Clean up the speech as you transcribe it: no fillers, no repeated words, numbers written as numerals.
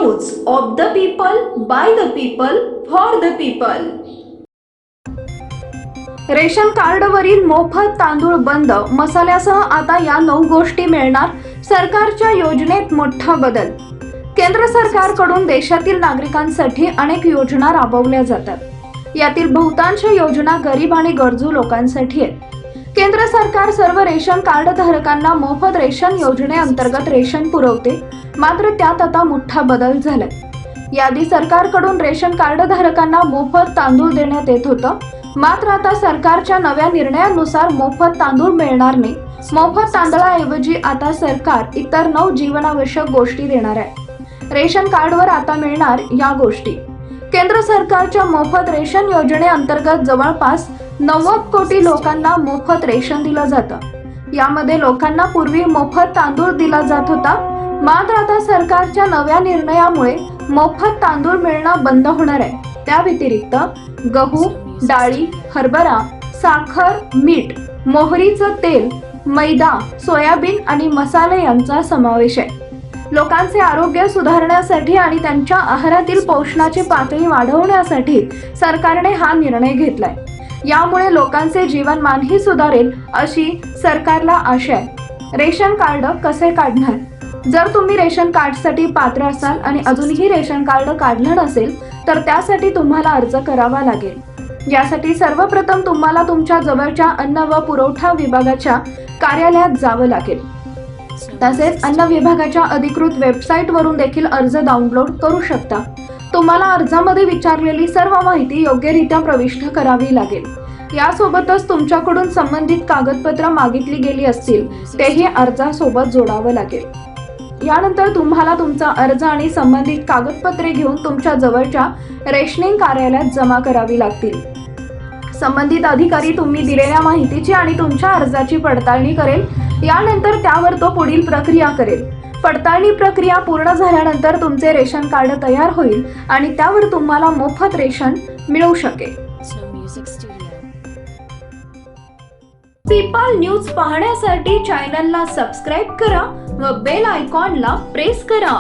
News of the people, by the people, for the people. Ration कार्डवरील मोफत तांदूळ बंद, मसाल्यासह आता या 9 गोष्टी मिळणार। सरकारच्या योजनेत मोठा बदल। केंद्र सरकारकडून देशातील नागरिकांसाठी अनेक योजना राबवल्या जातात। यातील बहुतांश योजना गरीब आणि गरजू लोकांसाठी आहेत। केंद्र सरकार सर्व रेशन कार्ड धारकांना मोफत रेशन योजनेअंतर्गत रेशन पुरवते, मात्र त्यात आता मोठा बदल झालाय। याआधी सरकारकडून रेशन कार्ड धारकांना मोफत तांदूळ देण्यात येत होतं, मात्र आता सरकारच्या नव्या निर्णयानुसार मोफत तांदूळ मिळणार नाही। मोफत तांदळाऐवजी आता सरकार इतर 9 जीवनावश्यक गोष्टी देणार आहे। रेशन कार्डवर आता मिळणार या गोष्टी। केंद्र सरकारच्या मोफत रेशन योजनेअंतर्गत जवळपास 90 कोटी लोकांना मोफत रेशन दिलं जातं। यामध्ये लोकांना पूर्वी मोफत तांदूळ दिला जात होता, मात्र आता सरकारच्या नव्या निर्णयामुळे मोफत तांदूळ मिळणं बंद होणार आहे। त्या व्यतिरिक्त गहू, डाळी, हरभरा, साखर, मीठ, मोहरीचं तेल, मैदा, सोयाबीन आणि मसाले यांचा समावेश आहे। लोकांचे आरोग्य सुधारण्यासाठी आणि त्यांच्या आहारातील पोषणाची पातळी वाढवण्यासाठी सरकारने हा निर्णय घेतलाय। यामुळे लोकांचे जीवनमानही सुधारेल अशी सरकारला आशा आहे। रेशन कार्ड कसे काढणार? जर तुम्ही रेशन कार्डसाठी पात्र असाल आणि अजूनही रेशन कार्ड काढलं नसेल तर त्यासाठी तुम्हाला अर्ज करावा लागेल। यासाठी सर्वप्रथम तुम्हाला तुमच्या जवळच्या अन्न व पुरवठा विभागाच्या कार्यालयात जावं लागेल। तसेच अन्न विभागाच्या अधिकृत वेबसाईट वरून देखील अर्ज डाउनलोड करू शकता। तुम्हाला अर्जामध्ये विचारलेली सर्व माहिती योग्यरित्या प्रविष्ट करावी लागेल। यासोबतच तुमच्याकडून संबंधित कागदपत्र मागितली गेली असतील तेही अर्जासोबत जोडावं लागेल। यानंतर तुम्हाला तुमचा अर्ज आणि संबंधित कागदपत्रे घेऊन तुमच्या जवळच्या रेशनिंग कार्यालयात जमा करावी लागतील। संबंधित अधिकारी तुम्ही दिलेल्या माहितीची आणि तुमच्या अर्जाची पडताळणी करेल। यानंतर त्यावर तो पुढील प्रक्रिया करेल। पडताळणी प्रक्रिया पूर्ण झाल्यानंतर तुमचे रेशन कार्ड तयार होईल आणि त्यावर तुम्हाला मोफत रेशन मिळू शकेल। पीपल न्यूज पाहण्यासाठी चॅनलला सबस्क्राइब करा व बेल आयकॉनला प्रेस करा।